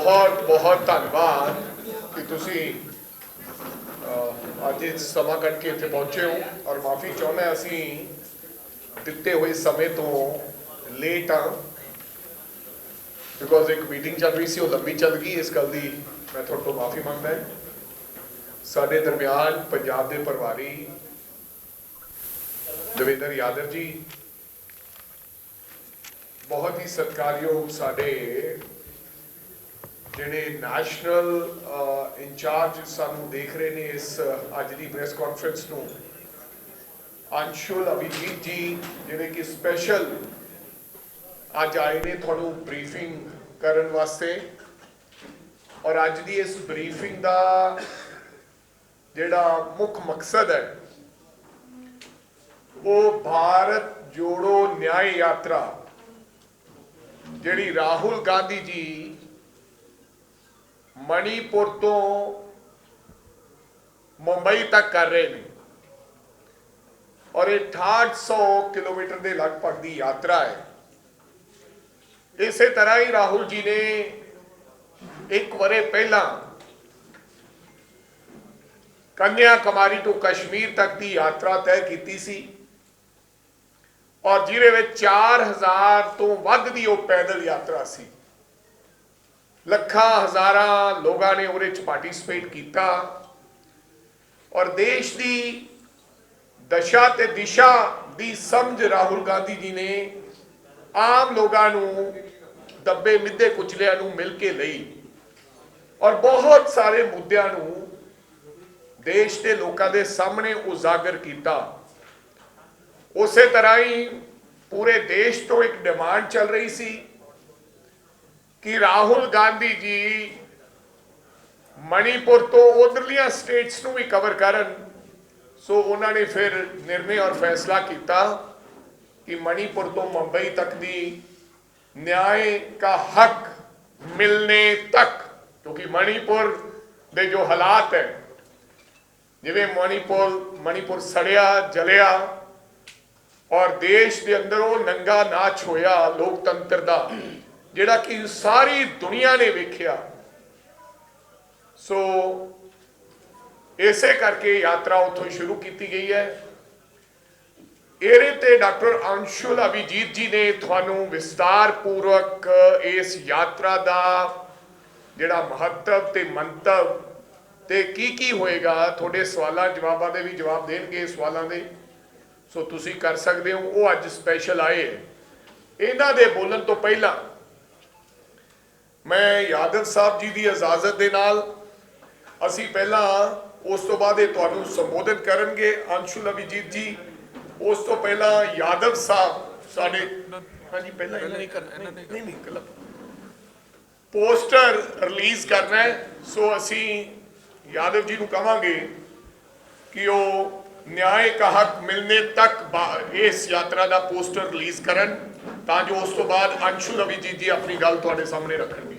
बहुत बहुत धन्यवाद कि तुसी अज समा कट के इत्थे पहुंचे हो और माफ़ी चाहुंदा असी दिते हुए समय तो लेट हाँ बिकॉज एक मीटिंग चल रही सी, वो लंबी चल गई। इस गल की मैं थोड़े तो माफ़ी मंगदा है। साडे दरम्यान पंजाब के प्रभारी दविंदर यादव जी, बहुत ही सत्कारयोग साडे जिहड़े नैशनल इंचार्ज सानू देख रहे ने इस अज की प्रेस कॉन्फ्रेंस नूं, अंशुल अभिजीत जी जिहड़े कि स्पैशल अज आए ने तुहानू ब्रीफिंग करन वास्ते। और अज की इस ब्रीफिंग का जिहड़ा मुख मकसद है वो भारत जोड़ो न्याय यात्रा जिहड़ी राहुल गांधी जी मणिपुर तो मुंबई तक कर रहे हैं और ये 6800 किलोमीटर के लगभग की यात्रा है। इसे तरह ही राहुल जी ने एक वरे पहला कन्याकुमारी टू कश्मीर तक की यात्रा तय की सी और जिहदे विच 4000 तो वध दी वो पैदल यात्रा सी। लखां हज़ारां लोगों ने उहदे च पार्टिसिपेट किया और देश की दशा ते दिशा की समझ राहुल गांधी जी ने आम लोगों दबे मिद्धे कुचलियां नूं मिल के लई और बहुत सारे मुद्दों नूं देश के लोगों के सामने उजागर किया। उस तरह ही पूरे देश तो एक डिमांड चल रही सी कि राहुल गांधी जी मणिपुर तो उधरलियां स्टेट्स नूं भी कवर करन। सो उन्होंने फिर निर्णय और फैसला किया कि मणिपुर तो मुंबई तक दी न्याय का हक मिलने तक, क्योंकि मणिपुर दे जो हालात है, जिवें मणिपुर सड़िया जलिया और देश के अंदर वो नंगा नाच होया लोकतंत्र का, जिहड़ा कि सारी दुनिया ने वेखिया। सो इसे करके यात्रा उतों शुरू की गई है। ਇਹਦੇ ते डॉक्टर अंशुल अभिजीत जी ने थानू विस्तार पूर्वक इस यात्रा का जिहड़ा महत्व ते मंतव ते की होएगा, थोड़े सवालों जवाबों के भी जवाब देंगे सवालों के, सो तुसी कर सकते हो। वो अज स्पैशल आए हैं। इन्हां दे बोलन तो पहला मैं यादव साहब जी की इजाजत के नाल असी पहला उस तो बाद तुहानू संबोधित करनगे अंशुल अभिजीत जी। उस तो पहला यादव साहब साडे हाँ जी पहला नहीं पोस्टर रिलीज करना है। सो असी यादव जी को कहांगे कि वो न्याय का हक मिलने तक इस यात्रा का पोस्टर रिलीज करन, ताकि उस तो बाद अंशुल अभिजीत जी अपनी गल तुहाडे सामने रखणगे।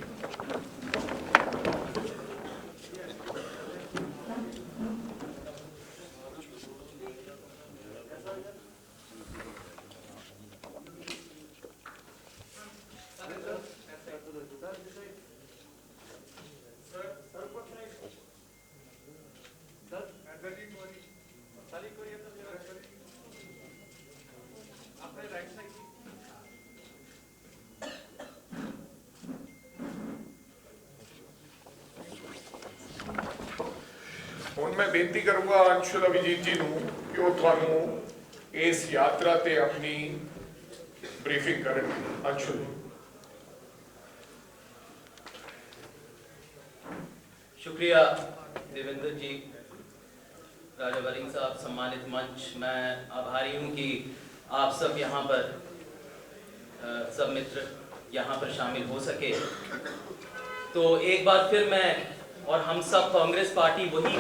हुण मैं बेनती करूँगा अंशुल अभिजीत जी नूं कि वो थानू इस यात्रा ते अपनी ब्रीफिंग करनगे। अंशुल शुक्रिया देवेंद्र जी, राजा वरिंग साहब, सम्मानित मंच। मैं आभारी हूँ कि आप सब यहाँ पर सब मित्र यहाँ पर शामिल हो सके। तो एक बार फिर मैं और हम सब कांग्रेस पार्टी वही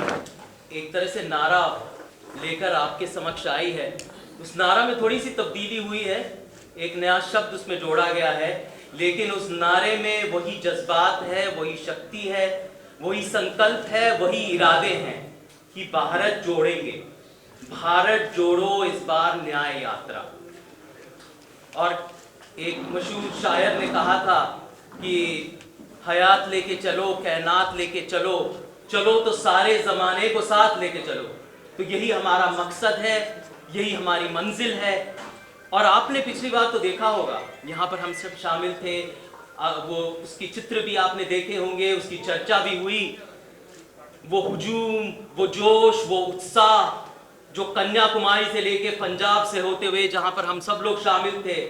एक तरह से नारा लेकर आपके समक्ष आई है। उस नारा में थोड़ी सी तब्दीली हुई है, एक नया शब्द उसमें जोड़ा गया है, लेकिन उस नारे में वही जज्बात है, वही शक्ति है, वही संकल्प है, वही इरादे हैं कि भारत जोड़ेंगे, भारत जोड़ो इस बार न्याय यात्रा। और एक मशहूर शायर ने कहा था कि हयात लेके चलो, कायनात लेके चलो, चलो तो सारे ज़माने को साथ लेके चलो। तो यही हमारा मकसद है, यही हमारी मंजिल है। और आपने पिछली बार तो देखा होगा, यहाँ पर हम सब शामिल थे, वो उसकी चित्र भी आपने देखे होंगे, उसकी चर्चा भी हुई। वो हुजूम, वो जोश, वो उत्साह जो कन्याकुमारी से लेके पंजाब से होते हुए जहाँ पर हम सब लोग शामिल थे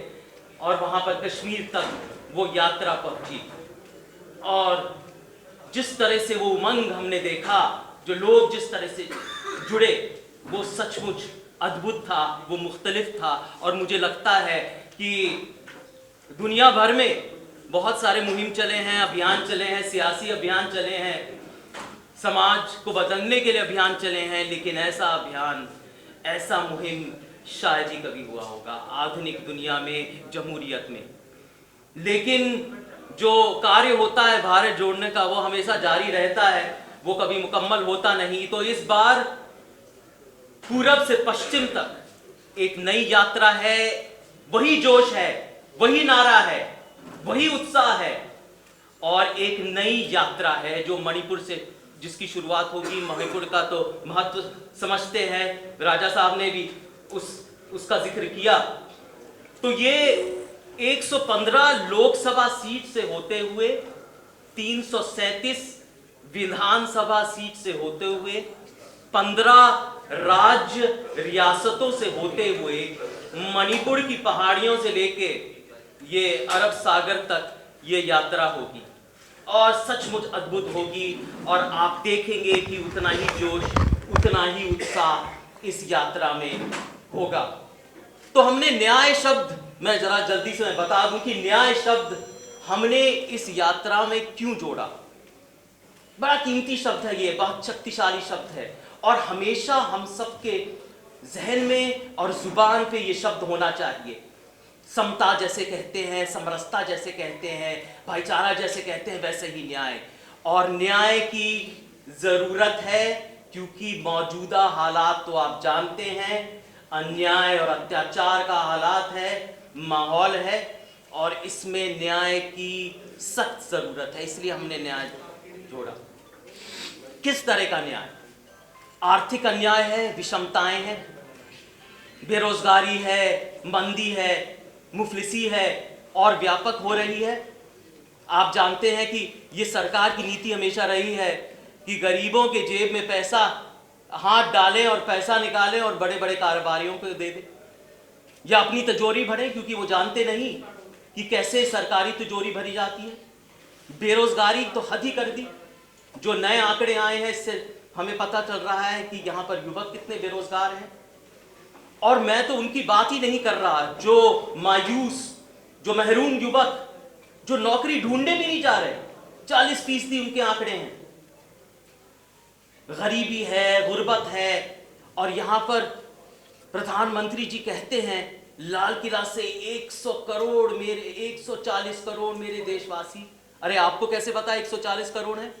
और वहाँ पर कश्मीर तक वो यात्रा पहुँची, और जिस तरह से वो उमंग हमने देखा, जो लोग जिस तरह से जुड़े, वो सचमुच अद्भुत था, वो मुख्तलिफ था। और मुझे लगता है कि दुनिया भर में बहुत सारे मुहिम चले हैं, अभियान चले हैं, सियासी अभियान चले हैं, समाज को बदलने के लिए अभियान चले हैं, लेकिन ऐसा अभियान, ऐसा मुहिम शायद ही कभी हुआ होगा आधुनिक दुनिया में, जमहूरियत में। लेकिन जो कार्य होता है भारत जोड़ने का, वो हमेशा जारी रहता है, वो कभी मुकम्मल होता नहीं। तो इस बार पूरब से पश्चिम तक एक नई यात्रा है, वही जोश है, वही नारा है, वही उत्साह है, और एक नई यात्रा है जो मणिपुर से, जिसकी शुरुआत होगी। मणिपुर का तो महत्व समझते हैं, राजा साहब ने भी उसका जिक्र किया। तो ये 115 लोकसभा सीट से होते हुए, 337 विधानसभा सीट से होते हुए, 15 राज्य रियासतों से होते हुए, मणिपुर की पहाड़ियों से लेके ये अरब सागर तक ये यात्रा होगी, और सचमुच अद्भुत होगी। और आप देखेंगे कि उतना ही जोश, उतना ही उत्साह इस यात्रा में होगा। तो हमने न्याय शब्द, मैं जरा जल्दी से मैं बता दूं कि न्याय शब्द हमने इस यात्रा में क्यों जोड़ा। बड़ा कीमती शब्द है, ये बहुत शक्तिशाली शब्द है, और हमेशा हम सबके जहन में और जुबान पे ये शब्द होना चाहिए। समता जैसे कहते हैं, समरसता जैसे कहते हैं, भाईचारा जैसे कहते हैं, वैसे ही न्याय। और न्याय की ज़रूरत है क्योंकि मौजूदा हालात तो आप जानते हैं, अन्याय और अत्याचार का हालात है, माहौल है, और इसमें न्याय की सख्त ज़रूरत है। इसलिए हमने न्याय जोड़ा। किस तरह का न्याय? आर्थिक अन्याय है, विषमताएं हैं, बेरोजगारी है, मंदी है, मुफलिसी है, और व्यापक हो रही है। आप जानते हैं कि ये सरकार की नीति हमेशा रही है कि गरीबों के जेब में पैसा हाथ डालें और पैसा निकालें और बड़े बड़े कारोबारियों को दे दें, या अपनी तिजोरी भरें, क्योंकि वो जानते नहीं कि कैसे सरकारी तिजोरी भरी जाती है। बेरोजगारी तो हद ही कर दी। जो नए आंकड़े आए हैं, इससे हमें पता चल रहा है कि यहाँ पर युवक कितने बेरोजगार हैं। और मैं तो उनकी बात ही नहीं कर रहा जो मायूस, जो महरूम युवक, जो नौकरी ढूंढने भी नहीं जा रहे, 40% उनके आंकड़े हैं। गरीबी है, गुर्बत है, और यहाँ पर प्रधानमंत्री जी कहते हैं लाल किला से 100 करोड़ मेरे, 140 करोड़ मेरे देशवासी। अरे आपको कैसे पता 140 करोड़ है?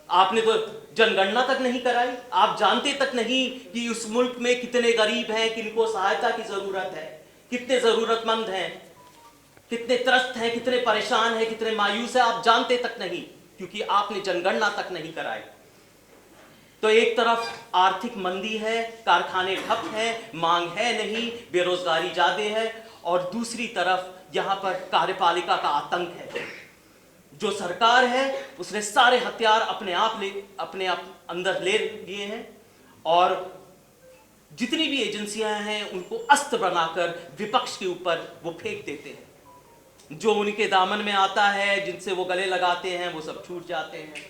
आपने तो जनगणना तक नहीं कराई, आप जानते तक नहीं कि उस मुल्क में कितने गरीब हैं, किनको सहायता की जरूरत है, कितने जरूरतमंद हैं, कितने त्रस्त हैं, कितने परेशान हैं, कितने मायूस हैं, आप जानते तक नहीं, क्योंकि आपने जनगणना तक नहीं कराई। तो एक तरफ आर्थिक मंदी है, कारखाने ठप हैं, मांग है नहीं, बेरोजगारी ज्यादा है, और दूसरी तरफ यहाँ पर कार्यपालिका का आतंक है। जो सरकार है उसने सारे हथियार अपने आप अंदर ले लिए हैं, और जितनी भी एजेंसियां हैं उनको अस्त्र बनाकर विपक्ष के ऊपर वो फेंक देते हैं। जो उनके दामन में आता है, जिनसे वो गले लगाते हैं, वो सब छूट जाते हैं,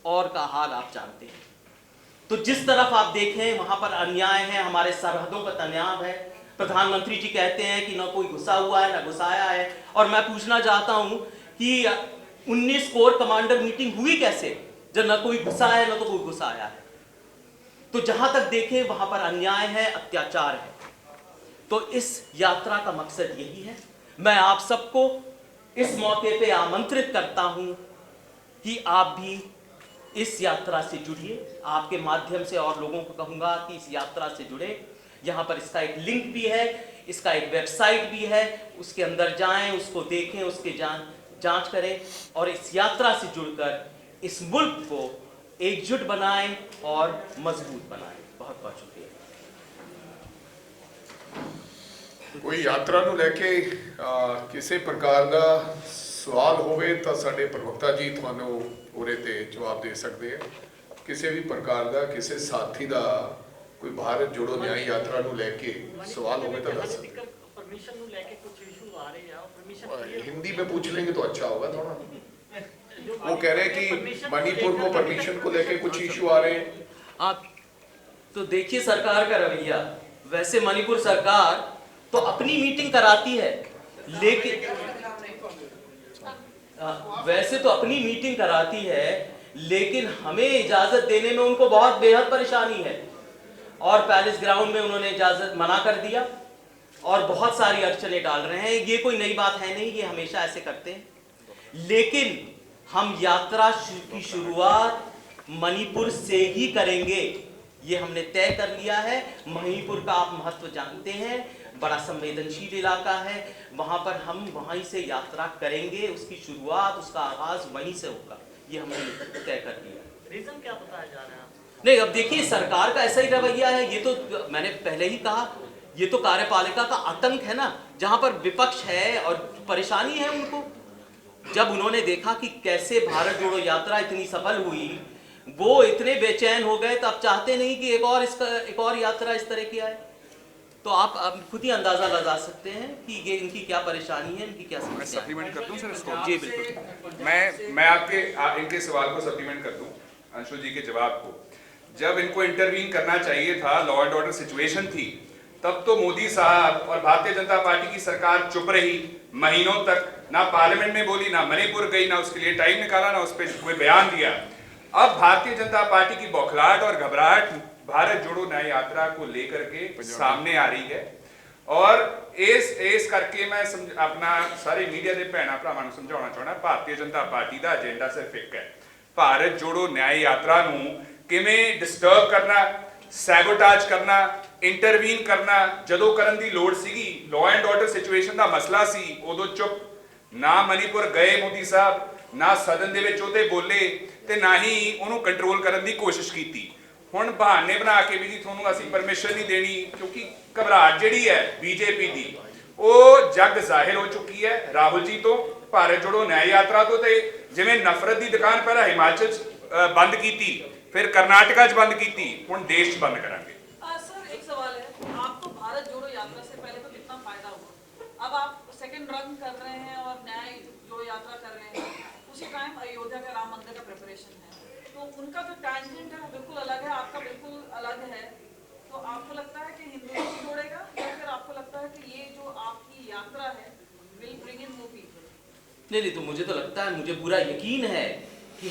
और का हाल आप जानते हैं। तो जिस तरफ आप देखें वहां पर अन्याय है, हमारे सरहदों पर तनाव है। प्रधानमंत्री जी कहते हैं कि ना कोई घुसा हुआ है ना घुसाया है, और मैं पूछना चाहता हूं कि 19 कोर कमांडर मीटिंग हुई कैसे जब ना कोई घुसा है ना तो कोई घुसाया है? तो जहां तक देखें वहां पर अन्याय है, अत्याचार है। तो इस यात्रा का मकसद यही है। मैं आप सबको इस मौके पे आमंत्रित करता हूं कि आप भी इस यात्रा से जुड़िए। आपके माध्यम से और लोगों को कहूंगा कि इस यात्रा से जुड़े। यहाँ पर इसका एक लिंक भी है, इसका एक वेबसाइट भी है, उसके अंदर जाएं, उसको देखें, उसके जांच करें और इस यात्रा से जुड़कर इस मुल्क को एकजुट बनाएं और मजबूत बनाएं। बहुत बहुत शुक्रिया। कोई यात्रा ਨੂੰ ਲੈ ਕੇ ਕਿਸੇ ਪ੍ਰਕਾਰ ਦਾ ਸਵਾਲ ਹੋਵੇ ਤਾਂ ਸਾਡੇ ਪ੍ਰਵਕਤਾ ਜੀ ਤੁਹਾਨੂੰ ਉਹਦੇ ਤੇ ਜਵਾਬ ਦੇ ਸਕਦੇ ਆ। ਕਿਸੇ ਵੀ ਪ੍ਰਕਾਰ ਦਾ ਕਿਸੇ ਸਾਥੀ ਦਾ ਕੋਈ ਭਾਰਤ ਜੋੜੋ ਨਿਆਂ ਯਾਤਰਾ ਨੂੰ ਲੈ ਕੇ ਸਵਾਲ होवे तो दस सकते। परमिशन ਨੂੰ ਲੈ ਕੇ ਕੁਝ इशू आ रहे हैं और परमिशन हिंदी में पूछ लेंगे तो अच्छा होगा थोड़ा। वो कह रहे हैं कि मणिपुर को परमिशन को लेके कुछ इशू आ रहे हैं। आप तो देखिए सरकार का रवैया, वैसे मणिपुर सरकार तो अपनी मीटिंग कराती है, लेकिन वैसे तो अपनी मीटिंग कराती है, लेकिन हमें इजाजत देने में उनको बहुत बेहद परेशानी है। और पैलेस ग्राउंड में उन्होंने इजाजत मना कर दिया और बहुत सारी अड़चनें डाल रहे हैं। ये कोई नई बात है नहीं, ये हमेशा ऐसे करते हैं। लेकिन हम यात्रा की शुरुआत मणिपुर से ही करेंगे, ये हमने तय कर लिया है। मणिपुर का आप महत्व जानते हैं, बड़ा संवेदनशील इलाका है, वहां पर हम वहीं से यात्रा करेंगे। उसकी शुरुआत, उसका आगाज वहीं से होगा, ये हमने तय कर लिया। रीजन क्या बताया जा रहा है? नहीं, अब देखिए सरकार का ऐसा ही रवैया है। ये तो मैंने पहले ही कहा, ये तो कार्यपालिका का आतंक है ना, जहां पर विपक्ष है और परेशानी है उनको। जब उन्होंने देखा कि कैसे भारत जोड़ो यात्रा इतनी सफल हुई, वो इतने बेचैन हो गए, तो अब चाहते नहीं कि एक और यात्रा इस तरह की आए। तो आप खुद ही अंदाजा लगा सकते हैं कि ये इनकी क्या परेशानी है, इनकी क्या मैं समस्या है। सप्लीमेंट कर दूं सर इसको? जी बिल्कुल। मैं आपके इनके सवाल को सप्लीमेंट कर दूं, अंशु जी के जवाब को। जब इनको इंटरवीन करना चाहिए था, लॉ एंड ऑर्डर सिचुएशन थी, तब तो मोदी साहब और भारतीय जनता पार्टी की सरकार चुप रही महीनों तक, ना पार्लियामेंट में बोली, ना मणिपुर गई, ना उसके लिए टाइम निकाला, ना उस पर कोई बयान दिया। अब भारतीय जनता पार्टी की बौखलाहट और घबराहट भारत जोड़ो न्याय यात्रा को लेकर के सामने आ रही है। और इस करके मैं अपना सारे मीडिया के भैन भरावां नूं समझाउणा चाहुंदा, भारतीय जनता पार्टी का एजेंडा सिर्फ एक है, भारत जोड़ो न्याय यात्रा नूं किवें डिस्टर्ब करना, सैबोटाज करना, इंटरवीन करना। जदों करन दी लोड़ सीगी, लॉ एंड ऑर्डर सिचुएशन का मसला सी, उदों चुप, ना मणिपुर गए मोदी साहब, ना सदन दे विच ओहदे बोले, ते ना ही उहनूं कंट्रोल करन दी कोशिश कीती। हुण बहाने बना के भी जी तुहानूं असीं परमिशन नहीं देनी, क्योंकि घबराहट जिहड़ी है बीजेपी दी, वो जग जाहिर हो चुकी है राहुल जी तो, भारत जोड़ो न्याय यात्रा तो। ते जिवें नफरत की दुकान पहला हिमाचल बंद की, फिर कर्नाटका च बंद की, हुण देश च बंद करांगे। सर एक सवाल है, आपको भारत जोड़ो यात्रा से पहले तो कितना फायदा हुआ, अब आप सेकंड रन कर रहे हैं और न्याय जोड़ो यात्रा कर रहे हैं, उसी टाइम अयोध्या का राम मंदिर का प्रिपरेशन है, तो उनका जो टैंजेंट है वो बिल्कुल अलग है, आपका बिल्कुल अलग है। तो आपको लगता है कि हिंदुओं को जोड़ेगा, या फिर आपको लगता है कि ये जो आपकी यात्रा है will bring in more people? नहीं, तो मुझे तो लगता है, मुझे पूरा यकीन है कि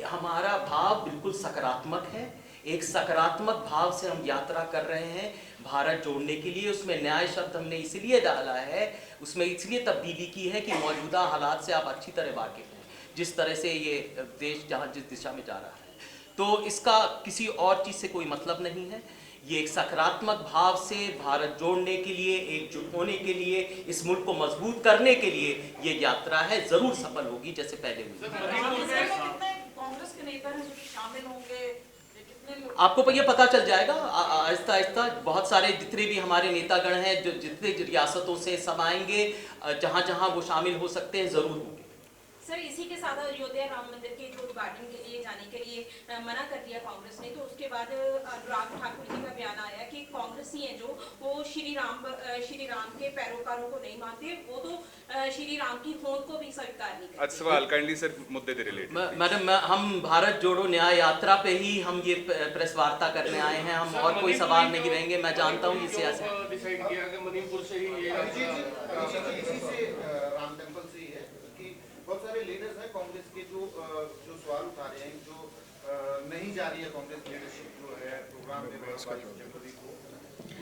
हमारा भाव बिल्कुल सकारात्मक है। एक सकारात्मक भाव से हम यात्रा कर रहे हैं भारत जोड़ने के लिए। उसमें न्याय शब्द हमने इसलिए डाला है, उसमें इसलिए तब्दीली की है कि मौजूदा हालात से आप अच्छी तरह वाकिफ हैं, जिस तरह से ये देश जिस दिशा में जा रहा है। तो इसका किसी और चीज़ से कोई मतलब नहीं है। ये एक सकारात्मक भाव से भारत जोड़ने के लिए, एकजुट होने के लिए, इस मुल्क को मजबूत करने के लिए ये यात्रा है, जरूर सफल होगी जैसे पहले हुई। कितने कांग्रेस के नेता हैं जो शामिल होंगे, कितने लोग? आपको ये पता चल जाएगा आहिस्ता आहिस्ता। बहुत सारे जितने भी हमारे नेतागण हैं, जो जितने रियासतों से सब आएंगे, जहाँ जहाँ वो शामिल हो सकते हैं, जरूर होंगे। सर इसी के साथ अयोध्या राम मंदिर के जो उद्घाटन के लिए जाने के लिए मना कर दिया कांग्रेस ने, तो उसके बाद अनुराग ठाकुर जी का बयान आया कि कांग्रेसी हैं जो वो श्री राम के पैरोकारों को नहीं मानते, वो तो श्री राम की होंद को भी स्वीकार नहीं करते। अच्छा सवाल काइंडली सर मुद्दे से रिलेटेड। मैडम, हम भारत जोड़ो न्याय यात्रा पे ही हम ये प्रेस वार्ता करने आए हैं, हम और कोई सवाल नहीं रहेंगे। मैं जानता हूँ ये सियासत डिसाइड किया कि मणिपुर से ही ये इसी से राम टेम्पल से ही है कि बहुत सारे लीडर्स हैं कांग्रेस के जो सवाल उठा रहे हैं, जो नहीं जा रही है कांग्रेस लीडरशिप जो है प्रोग्राम में जनवरी को,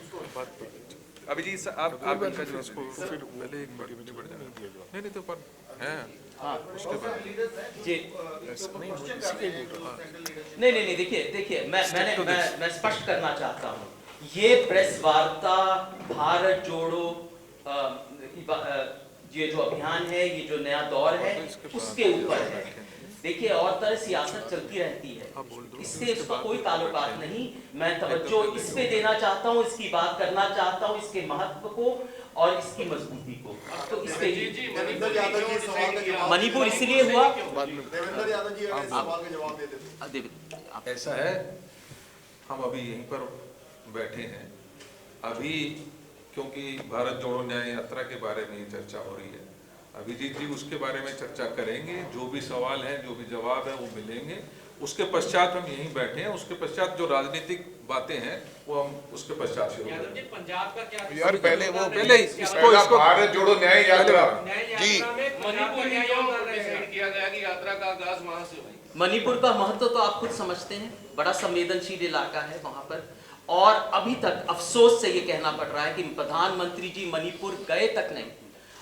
उसको अभी जी आप इनका जो फिर पहले एक बार मुझे बढ़ जाना नहीं तो पर हैं उसके बाद लीडर्स हैं जी नहीं, देखिए मैं स्पष्ट करना चाहता हूँ, ये प्रेस वार्ता भारत जोड़ो ये जो अभियान है, ये जो नया दौर है, उसके ऊपर है। देखिए, और तरह सियासत चलती रहती है, इससे उसका कोई ताल्लुकात नहीं। मैं तवज्जो इस पे देना चाहता हूँ, इसकी बात करना चाहता हूँ, इसके महत्व को और इसकी मजबूती को। तो इस पे मणिपुर इसलिए हुआ, देवेंद्र यादव जी अगर इस सवाल का जवाब दे देते। ऐसा है, हम अभी यहीं पर बैठे हैं अभी, क्योंकि भारत जोड़ो न्याय यात्रा के बारे में चर्चा हो रही है। अभिजीत जी उसके बारे में चर्चा करेंगे, जो भी सवाल हैं, जो भी जवाब है वो मिलेंगे। उसके पश्चात हम यहीं बैठे हैं, उसके पश्चात जो राजनीतिक बातें हैं वो हम उसके पश्चात शुरू करेंगे। पंजाब का क्या यार पहले इसको भारत जोड़ो न्याय यात्रा जी मणिपुर किया गया कि यात्रा का आगाज वहां से हुई। मणिपुर का महत्व तो आप खुद समझते हैं, बड़ा संवेदनशील इलाका है वहां पर, और अभी तक अफसोस से ये कहना पड़ रहा है कि प्रधानमंत्री जी मणिपुर गए तक नहीं।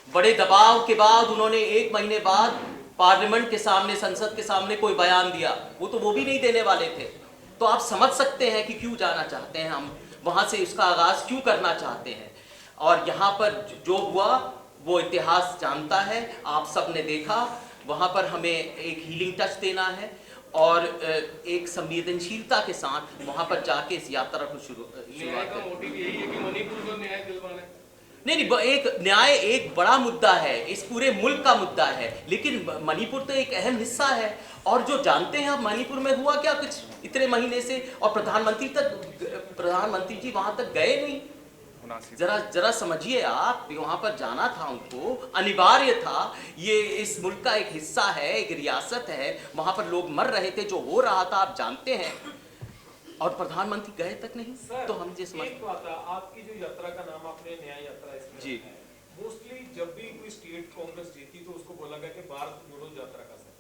बड़े दबाव के बाद उन्होंने 1 महीने बाद पार्लियामेंट के सामने, संसद के सामने कोई बयान दिया, वो भी नहीं देने वाले थे। तो आप समझ सकते हैं कि क्यों जाना चाहते हैं हम वहां से, उसका आगाज क्यों करना चाहते हैं। और यहाँ पर जो हुआ वो इतिहास जानता है, आप सब ने देखा। वहां पर हमें एक हीलिंग टच देना है और एक संवेदनशीलता के साथ वहां पर जाके इस यात्रा को शुरुआत का मोटिव यही है कि मणिपुर को न्याय दिलवाना है। नहीं, एक न्याय एक बड़ा मुद्दा है, इस पूरे मुल्क का मुद्दा है, लेकिन मणिपुर तो एक अहम हिस्सा है। और जो जानते हैं अब मणिपुर में हुआ क्या कुछ इतने महीने से, और प्रधानमंत्री जी वहां तक गए नहीं। जरा समझिए, आप वहां पर जाना था, उनको अनिवार्य था। ये इस मुल्क का एक हिस्सा है, एक रियासत है, वहां पर लोग मर रहे थे, जो हो रहा था आप जानते हैं, और प्रधानमंत्री गए तक नहीं। तो हम ये समझ, एक बात है, आपकी जो यात्रा का नाम आपने न्याय यात्रा इसमें जी, मोस्टली जब भी कोई स्टेट कांग्रेस जीती तो उसको बोला गया कि भारत जोड़ो यात्रा का सर।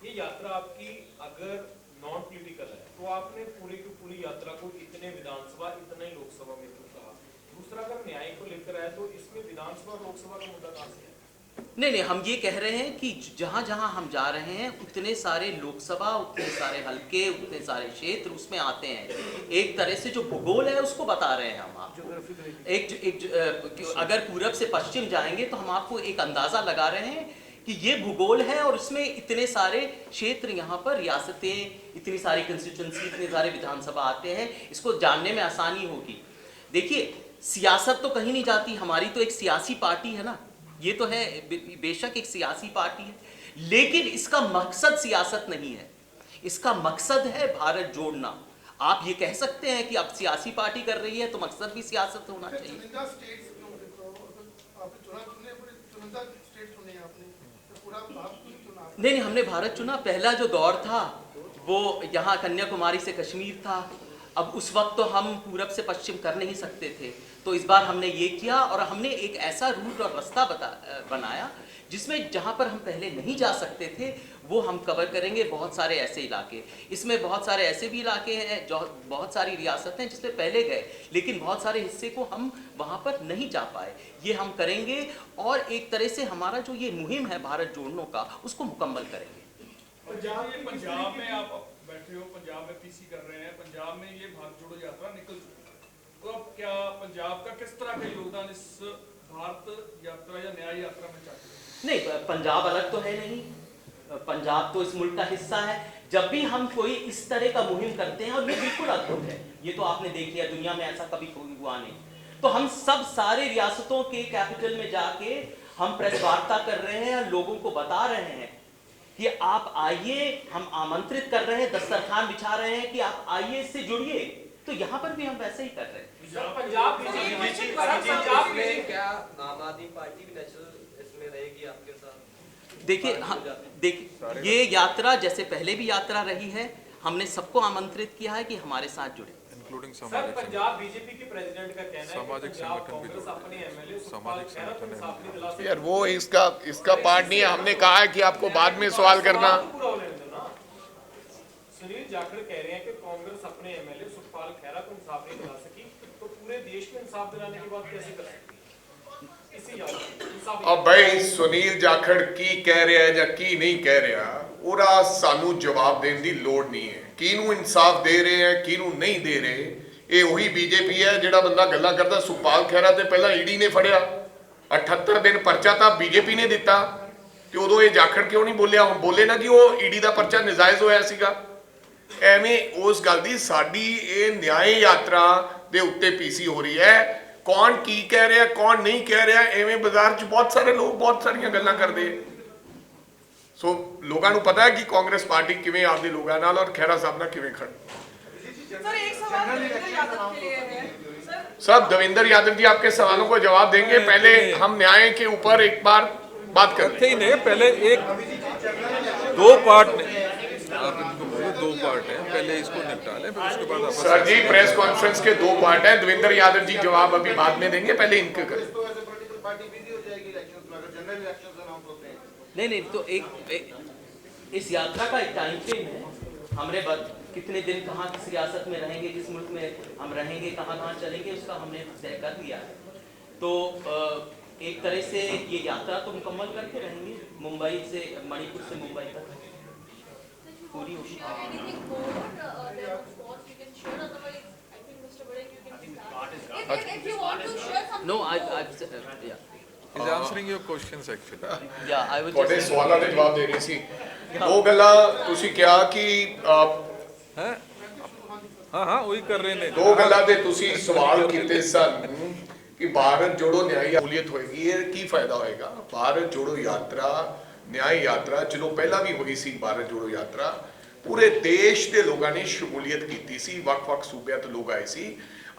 ये यात्रा आपकी अगर नॉन पॉलिटिकल है तो आपने पूरी की पूरी यात्रा को इतने विधानसभा, इतने लोकसभा में क्यों कहा? दूसरा, अगर न्याय को लेकर है तो इसमें विधानसभा और लोकसभा का मुद्दा कहां से है? नहीं, हम ये कह रहे हैं कि जहां जहां हम जा रहे हैं उतने सारे लोकसभा, उतने सारे हल्के, उतने सारे क्षेत्र उसमें आते हैं। एक तरह से जो भूगोल है उसको बता रहे हैं हम आपको। अगर पूरब से पश्चिम जाएंगे तो हम आपको एक अंदाजा लगा रहे हैं कि ये भूगोल है, और इसमें इतने सारे क्षेत्र, यहाँ पर रियासतें, इतनी सारी कंस्टिट्यूंसी, इतने सारे विधानसभा आते हैं, इसको जानने में आसानी होगी। देखिए, सियासत तो कहीं नहीं जाती, हमारी तो एक सियासी पार्टी है ना, ये तो है, बेशक एक सियासी पार्टी है, लेकिन इसका मकसद सियासत नहीं है, इसका मकसद है भारत जोड़ना। आप ये कह सकते हैं कि अब सियासी पार्टी कर रही है तो मकसद भी सियासत होना चाहिए। नहीं, हमने भारत चुना। पहला जो दौर था वो यहाँ कन्याकुमारी से कश्मीर था। अब उस वक्त तो हम पूरब से पश्चिम कर नहीं सकते थे, तो इस बार हमने ये किया, और हमने एक ऐसा रूट और रास्ता बनाया जिसमें जहाँ पर हम पहले नहीं जा सकते थे वो हम कवर करेंगे। बहुत सारे ऐसे इलाके, इसमें बहुत सारे ऐसे भी इलाके हैं, जो बहुत सारी रियासतें जिसमें पहले गए, लेकिन बहुत सारे हिस्से को हम वहाँ पर नहीं जा पाए। ये हम करेंगे, और एक तरह से हमारा जो ये मुहिम है भारत जोड़ने का, उसको मुकम्मल करेंगे। पंजाब में आप बैठे हो, पंजाब में पीसी कर रहे हैं, पंजाब में ये भारत जोड़ो यात्रा निकल चुकी है, तो अब क्या पंजाब का किस तरह का योगदान इस भारत यात्रा या न्याय यात्रा में चाहते हैं? नहीं, पंजाब अलग तो है नहीं, पंजाब तो इस मुल्क का हिस्सा है। जब भी हम कोई इस तरह का मुहिम करते हैं, और ये बिल्कुल अद्भुत है, ये तो आपने देख लिया, दुनिया में ऐसा कभी कोई हुआ नहीं, तो हम सब सारे रियासतों के कैपिटल में जाके हम प्रेस वार्ता कर रहे हैं, लोगों को बता रहे हैं कि आप आइए, हम आमंत्रित कर रहे हैं, दस्तरखान बिछा रहे हैं कि आप आइए, इससे जुड़िए। तो यहाँ पर भी हम वैसे ही कर रहे हैं। पंजाब क्या आम आदमी पार्टी भी नेचुरल इसमें रहेगी आपके साथ? देखिए, ये यात्रा जैसे पहले भी यात्रा रही है, हमने सबको आमंत्रित किया है कि हमारे साथ जुड़े। सर, पंजाब बीजेपी के प्रेसिडेंट का कहना है सामाजिक संगठन भी जोड़े। यार वो इसका पार्ट नहीं है, हमने कहा है कि आपको बाद में सवाल करना। सुनील जाखड़ कह रहे हैं कि कांग्रेस अपने एमएलए सुखपाल खैरा को इंसाफ नहीं दिला सकी, तो पूरे देश में इंसाफ दिलाने की बात कैसे कर सकती है? इसी इंसाफ। अब भाई सुनील जाखड़ की कह रहा है या की नहीं कह रहा, पूरा सानू जवाब देने की लोड़ नहीं है। किनू इंसाफ दे रहे हैं, किनू नहीं दे रहे, ये वही बीजेपी है जिहड़ा बंदा गल्लां करदा सुखपाल खैरा ते पहला ईडी ने फड़िया, 78 ਦਿਨ ਪਰਚਾ ਤਾਂ ਬੀਜੇਪੀ ਨੇ ਦਿੱਤਾ ਤੇ ਉਦੋਂ ਇਹ ਜਾਖੜ ਕਿਉਂ ਨਹੀਂ ਬੋਲਿਆ? ਹੁਣ ਬੋਲੇ ਨਾ ਕਿ ਉਹ ਈਡੀ ਦਾ ਪਰਚਾ ਨਜਾਇਜ਼ ਹੋਇਆ ਸੀਗਾ। ਐਵੇਂ ਉਸ ਗੱਲ ਦੀ ਸਾਡੀ ਇਹ ਨਿਆਂ ਯਾਤਰਾ ਦੇ ਉੱਤੇ ਪੀਸੀ ਹੋ ਰਹੀ ਹੈ। ਕੌਣ ਕੀ ਕਹਿ ਰਿਹਾ, ਕੌਣ ਨਹੀਂ ਕਹਿ ਰਿਹਾ, ਐਵੇਂ ਬਾਜ਼ਾਰ 'ਚ ਬਹੁਤ ਸਾਰੇ ਲੋਕ ਬਹੁਤ ਸਾਰੀਆਂ ਗੱਲਾਂ ਕਰਦੇ। ਸੋ ਲੋਕਾਂ ਨੂੰ ਪਤਾ ਹੈ ਕਿ ਕਾਂਗਰਸ ਪਾਰਟੀ ਕਿਵੇਂ ਆਪਦੇ ਲੋਕਾਂ ਨਾਲ ਔਰ ਖਹਿਰਾ ਸਾਹਿਬ ਨਾਲ ਕਿਵੇਂ खड़ी। सर एक सवाल देवेंद्र यादव के लिए है सर। सब देवेंद्र यादव जी आपके सवालों को जवाब देंगे। पहले हम न्याय के ऊपर एक बार बात करते ही नहीं, पहले एक दो पार्ट आप इनको बोलो, दो पार्ट है, पहले इसको निपटा लें, फिर उसके बाद सर जी प्रेस कॉन्फ्रेंस के 2 पार्ट हैं। देवेंद्र यादव जी जवाब अभी बाद में देंगे, पहले इनके करें। नहीं तो एक इस यात्रा का एक टाइम फ्रेम है। हमने कितने दिन कहाँ किस रियासत में रहेंगे, किस मुल्क में हम रहेंगे, कहाँ चलेंगे, उसका हमने तय कर दिया है। तो एक तरह से ये यात्रा तो मुकम्मल करके रहेंगे, मुंबई से मणिपुर से मुंबई तक पूरी He's answering your questions actually. Yeah, I was ਤੁਹਾਡੇ ਸਵਾਲਾਂ ਦੇ ਜਵਾਬ ਦੇ ਰਹੀ ਸੀ। 2 ਗੱਲਾਂ ਤੁਸੀਂ ਕਿਹਾ ਕਿ हाँ वही कर रहे हैं। 2 ਗੱਲਾਂ ਦੇ ਤੁਸੀਂ ਸਵਾਲ ਕੀਤੇ ਸਨ ਕਿ ਭਾਰਤ ਜੋੜੋ ਨਿਆਈ ਅਮੂਲੀਅਤ ਹੋਏਗੀ, ਇਹ ਕੀ ਫਾਇਦਾ ਹੋਏਗਾ? ਭਾਰਤ ਜੋੜੋ ਯਾਤਰਾ, ਨਿਆਈ ਯਾਤਰਾ ਚਲੋ ਪਹਿਲਾਂ ਵੀ ਹੋਈ ਸੀ। ਭਾਰਤ ਜੋੜੋ ਯਾਤਰਾ ਪੂਰੇ ਦੇਸ਼ ਦੇ ਲੋਕਾਂ ਨੇ ਸ਼ਮੂਲੀਅਤ ਕੀਤੀ ਸੀ, ਵੱਖ-ਵੱਖ ਸੂਬਿਆਂ ਤੋਂ ਲੋਕ ਆਏ ਸੀ।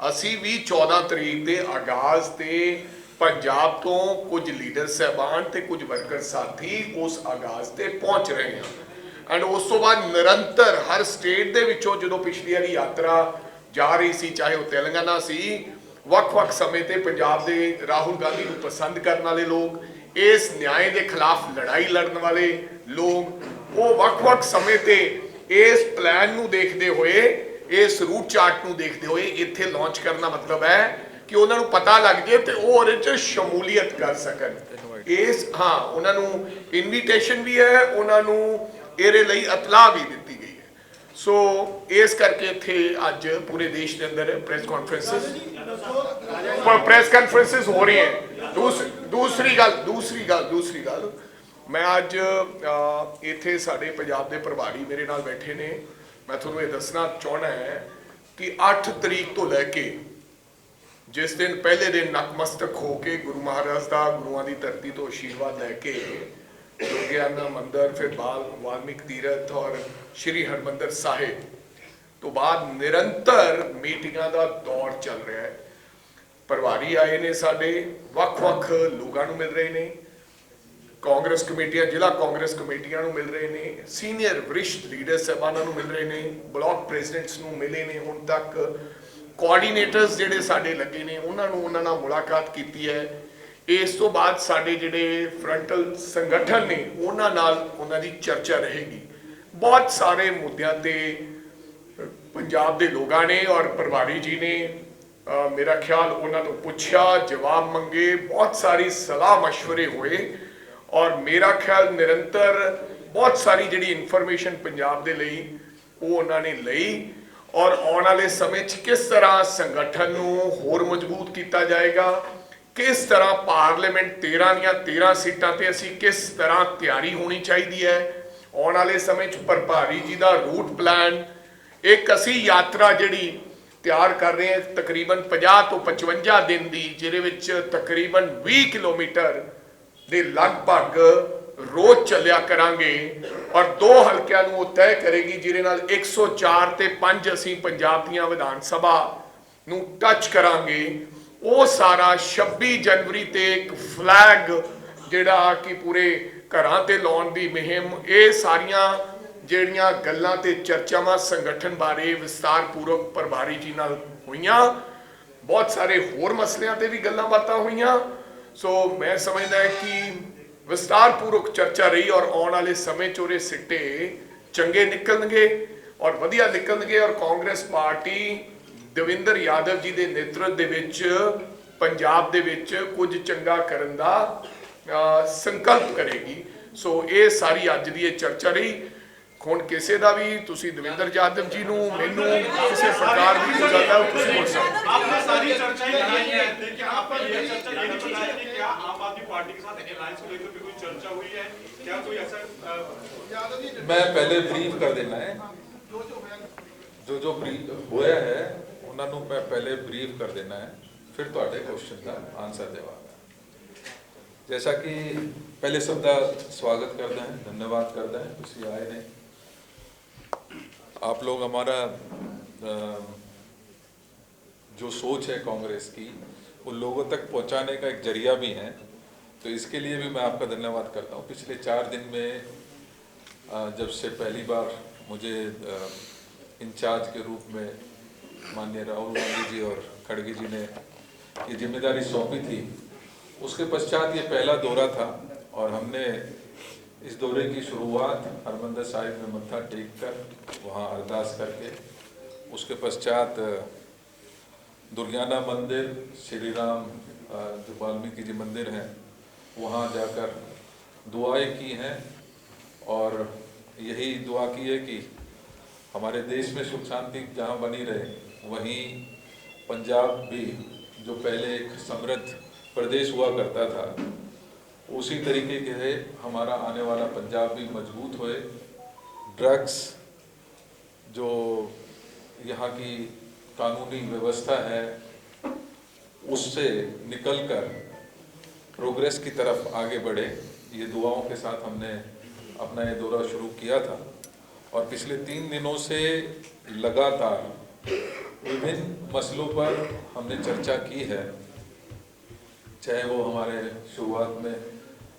ਅਸੀਂ ਵੀ 14 ਤਰੀਕ ਦੇ ਆਗਾਜ਼ ਤੇ ਪੰਜਾਬ ਤੋਂ ਕੁਝ ਲੀਡਰ ਸਹਿਬਾਨ ਤੇ ਕੁਝ ਵਰਕਰ ਸਾਥੀ ਉਸ ਆਗਾਜ਼ ਤੇ ਪਹੁੰਚ ਰਹੇ ਹਾਂ। ਐਂਡ ਉਸ ਤੋਂ ਬਾਅਦ ਨਿਰੰਤਰ ਹਰ ਸਟੇਟ ਦੇ ਵਿੱਚੋਂ ਜਦੋਂ ਪਿਛਲੀ ਵਾਲੀ ਯਾਤਰਾ ਜਾ ਰਹੀ ਸੀ, ਚਾਹੇ ਉਹ ਤੇਲੰਗਾਨਾ ਸੀ, ਵੱਖ-ਵੱਖ ਸਮੇਂ ਤੇ ਪੰਜਾਬ ਦੇ ਰਾਹੁਲ ਗਾਂਧੀ ਨੂੰ ਪਸੰਦ ਕਰਨ ਵਾਲੇ ਲੋਕ, ਇਸ ਨਿਆਂ ਦੇ ਖਿਲਾਫ ਲੜਾਈ ਲੜਨ ਵਾਲੇ ਲੋਕ, ਉਹ ਵੱਖ-ਵੱਖ ਸਮੇਂ ਤੇ ਇਸ ਪਲਾਨ ਨੂੰ ਦੇਖਦੇ ਹੋਏ, ਇਸ ਰੂਟ ਚਾਰਟ ਨੂੰ ਦੇਖਦੇ ਹੋਏ ਇੱਥੇ ਲਾਂਚ ਕਰਨਾ ਮਤਲਬ ਹੈ ਕਿ ਉਹਨਾਂ ਨੂੰ ਪਤਾ ਲੱਗ ਜੇ ਤੇ ਉਹ ਉਹਦੇ 'ਚ ਸ਼ਮੂਲੀਅਤ ਕਰ ਸਕਣ। ਇਸ ਉਹਨਾਂ ਨੂੰ ਇਨਵੀਟੇਸ਼ਨ ਵੀ ਹੈ, ਉਹਨਾਂ ਨੂੰ ਇਹਦੇ ਲਈ ਇਤਲਾਹ ਵੀ ਦਿੱਤੀ ਗਈ ਹੈ। ਸੋ ਇਸ ਕਰਕੇ ਇੱਥੇ ਅੱਜ ਪੂਰੇ ਦੇਸ਼ ਦੇ ਅੰਦਰ ਪ੍ਰੈਸ ਕਾਨਫਰੰਸਿਸ ਹੋ ਰਹੀ ਹੈ। ਦੂਸਰੀ ਗੱਲ ਮੈਂ ਅੱਜ ਇੱਥੇ ਸਾਡੇ ਪੰਜਾਬ ਦੇ ਪ੍ਰਭਾਰੀ ਮੇਰੇ ਨਾਲ ਬੈਠੇ ਨੇ। ਮੈਂ ਤੁਹਾਨੂੰ ਇਹ ਦੱਸਣਾ ਚਾਹਣਾ ਹੈ ਕਿ 8 ਤਰੀਕ ਤੋਂ ਲੈ ਕੇ ਜਿਸ ਦਿਨ ਪਹਿਲੇ ਦਿਨ ਨਤਮਸਤਕ ਹੋ ਕੇ ਗੁਰੂ ਮਹਾਰਾਜ ਦਾ ਗੁਰੂਆਂ ਦੀ ਧਰਤੀ ਤੋਂ ਆਸ਼ੀਰਵਾਦ ਲੈ ਕੇ ਦੁਰਗਿਆਨਾ ਮੰਦਰ, ਫਿਰ ਵਾਲਮੀਕ ਤੀਰਥ ਔਰ ਸ਼੍ਰੀ ਹਰਮੰਦਰ ਸਾਹਿਬ ਤੋਂ ਬਾਅਦ ਨਿਰੰਤਰ ਮੀਟਿੰਗਾਂ ਦਾ ਦੌਰ ਚੱਲ ਰਿਹਾ ਹੈ। ਪ੍ਰਭਾਰੀ ਆਏ ਨੇ ਸਾਡੇ, ਵੱਖ-ਵੱਖ ਲੋਕਾਂ ਨੂੰ ਮਿਲ ਰਹੇ ਨੇ, ਕਾਂਗਰਸ ਕਮੇਟੀਆਂ, ਜ਼ਿਲ੍ਹਾ ਕਾਂਗਰਸ ਕਮੇਟੀਆਂ ਨੂੰ ਮਿਲ ਰਹੇ ਨੇ, ਸੀਨੀਅਰ ਵਰਿਸ਼ਟ ਲੀਡਰ ਸਾਹਿਬਾਨਾਂ ਨੂੰ ਮਿਲ ਰਹੇ ਨੇ, ਬਲਾਕ ਪ੍ਰੈਜ਼ੀਡੈਂਟਸ ਨੂੰ ਮਿਲੇ ਨੇ ਹੁਣ ਤੱਕ, ਕੋਆਰਡੀਨੇਟਰਸ ਜਿਹੜੇ ਸਾਡੇ ਲੱਗੇ ਨੇ ਉਹਨਾਂ ਨਾਲ ਮੁਲਾਕਾਤ ਕੀਤੀ ਹੈ। ਇਸ ਤੋਂ ਬਾਅਦ ਸਾਡੇ ਜਿਹੜੇ ਫਰੰਟਲ ਸੰਗਠਨ ਨੇ ਉਹਨਾਂ ਨਾਲ ਉਹਨਾਂ ਦੀ ਚਰਚਾ ਰਹੇਗੀ। ਬਹੁਤ ਸਾਰੇ ਮੁੱਦਿਆਂ ਤੇ ਪੰਜਾਬ ਦੇ ਲੋਕਾਂ ਨੇ ਔਰ ਪ੍ਰਭਾਰੀ ਜੀ ਨੇ ਮੇਰਾ ਖਿਆਲ ਉਹਨਾਂ ਤੋਂ ਪੁੱਛਿਆ, ਜਵਾਬ ਮੰਗੇ, ਬਹੁਤ ਸਾਰੀ ਸਲਾਹ ਮਸ਼ਵਰੇ ਹੋਏ ਔਰ ਮੇਰਾ ਖਿਆਲ ਨਿਰੰਤਰ ਬਹੁਤ ਸਾਰੀ ਜਿਹੜੀ ਇਨਫੋਰਮੇਸ਼ਨ ਪੰਜਾਬ ਦੇ ਲਈ ਉਹ ਉਹਨਾਂ ਨੇ ਲਈ ਔਰ ਆਉਣ ਵਾਲੇ ਸਮੇਂ 'ਚ ਕਿਸ ਤਰ੍ਹਾਂ ਸੰਗਠਨ ਨੂੰ ਹੋਰ ਮਜ਼ਬੂਤ ਕੀਤਾ ਜਾਏਗਾ, ਕਿਸ ਤਰ੍ਹਾਂ ਪਾਰਲੀਮੈਂਟ 13 ਦੀਆਂ 13 ਸੀਟਾਂ ਤੇ ਅਸੀਂ ਕਿਸ ਤਰ੍ਹਾਂ ਤਿਆਰੀ ਹੋਣੀ ਚਾਹੀਦੀ ਹੈ ਆਉਣ ਵਾਲੇ ਸਮੇਂ 'ਚ। ਪ੍ਰਭਾਰੀ ਜੀ ਦਾ ਰੂਟ ਪਲਾਨ, ਇੱਕ ਅਸੀਂ ਯਾਤਰਾ ਜਿਹੜੀ ਤਿਆਰ ਕਰ ਰਹੇ ਹਾਂ ਤਕਰੀਬਨ 50 ਤੋਂ 55 ਦਿਨ ਦੀ, ਜਿਹਦੇ ਵਿੱਚ ਤਕਰੀਬਨ 20 ਕਿਲੋਮੀਟਰ ਦੇ ਲਗਭਗ ਰੋਜ਼ ਚੱਲਿਆ ਕਰਾਂਗੇ ਔਰ 2 ਹਲਕਿਆਂ ਨੂੰ ਉਹ ਤੈਅ ਕਰੇਗੀ, ਜਿਹਦੇ ਨਾਲ 104 ਤੇ 5 ਅਸੀਂ ਪੰਜਾਬ ਦੀਆਂ ਵਿਧਾਨ ਸਭਾ ਨੂੰ ਟੱਚ ਕਰਾਂਗੇ। ਉਹ ਸਾਰਾ 26 ਜਨਵਰੀ ਤੇ ਇੱਕ ਫਲੈਗ ਜਿਹੜਾ ਕਿ ਪੂਰੇ ਘਰਾਂ ਤੇ ਲਾਉਣ ਦੀ ਮੁਹਿੰਮ, ਇਹ ਸਾਰੀਆਂ ਜਿਹੜੀਆਂ ਗੱਲਾਂ ਤੇ ਚਰਚਾਵਾਂ ਸੰਗਠਨ ਬਾਰੇ ਵਿਸਤਾਰਪੂਰਵਕ ਪ੍ਰਭਾਰੀ ਜੀ ਨਾਲ ਹੋਈਆਂ। ਬਹੁਤ ਸਾਰੇ ਹੋਰ ਮਸਲਿਆਂ ਤੇ ਵੀ ਗੱਲਾਂ ਬਾਤਾਂ ਹੋਈਆਂ। ਸੋ ਮੈਂ ਸਮਝਦਾ ਕਿ ਵਿਸਤਾਰਪੂਰਵਕ ਚਰਚਾ ਰਹੀ ਔਰ ਆਉਣ ਵਾਲੇ ਸਮੇਂ 'ਚ ਉਹਦੇ ਸਿੱਟੇ ਚੰਗੇ ਨਿਕਲਣਗੇ ਔਰ ਵਧੀਆ ਨਿਕਲਣਗੇ ਔਰ ਕਾਂਗਰਸ ਪਾਰਟੀ ਦੇਵੇਂਦਰ ਯਾਦਵ ਜੀ ਦੇ ਨੇਤਰਤਵ ਦੇ ਵਿੱਚ ਪੰਜਾਬ ਦੇ ਵਿੱਚ ਕੁਝ ਚੰਗਾ ਕਰਨ ਦਾ ਸੰਕਲਪ ਕਰੇਗੀ। ਸੋ ਇਹ ਸਾਰੀ ਅੱਜ ਦੀ ਇਹ ਚਰਚਾ ਰਹੀ। ਹੁਣ ਕਿਸੇ ਦਾ ਵੀ ਤੁਸੀਂ ਦੇਵੇਂਦਰ ਯਾਦਵ ਜੀ ਨੂੰ, ਮੈਨੂੰ ਕਿਸੇ ਪ੍ਰਕਾਰ ਦੀ ਕੋਈ ਗੱਲ ਹੈ ਤੁਸੀਂ ਪੁੱਛ ਸਕਦੇ। पार्टी के साथ अलायंस को लेकर भी कोई चर्चा हुई है? क्या कोई ऐसा मैं पहले ब्रीफ कर देना है, जो ब्रीफ होया है उन्होंने मैं पहले ब्रीफ कर देना है, फिर ਤੁਹਾਡੇ क्वेश्चन का आंसर देवांगा। जैसा कि पहले सबका स्वागत करता है, धन्यवाद करता है, तुसी आए ने। आप लोग हमारा जो सोच है कांग्रेस की वो लोगों तक पहुंचाने का एक जरिया भी है, तो इसके लिए भी मैं आपका धन्यवाद करता हूं। पिछले 4 दिन में जब से पहली बार मुझे इंचार्ज के रूप में माननीय राहुल गांधी जी और खड़गे जी ने ये जिम्मेदारी सौंपी थी, उसके पश्चात ये पहला दौरा था और हमने इस दौरे की शुरुआत हरमंदिर साहिब में मत्था टेक कर वहाँ अरदास करके, उसके पश्चात दुर्गाना मंदिर, श्री राम जो वाल्मीकि जी मंदिर हैं वहाँ जाकर दुआएं की हैं और यही दुआ की है कि हमारे देश में सुख शांति जहाँ बनी रहे, वहीं पंजाब भी जो पहले एक समृद्ध प्रदेश हुआ करता था, उसी तरीके के हमारा आने वाला पंजाब भी मजबूत होए। ड्रग्स जो यहाँ की कानूनी व्यवस्था है उससे निकलकर प्रोग्रेस की तरफ आगे बढ़े, ये दुआओं के साथ हमने अपना ये दौरा शुरू किया था। और पिछले 3 दिनों से लगातार विभिन्न मसलों पर हमने चर्चा की है, चाहे वो हमारे शुरुआत में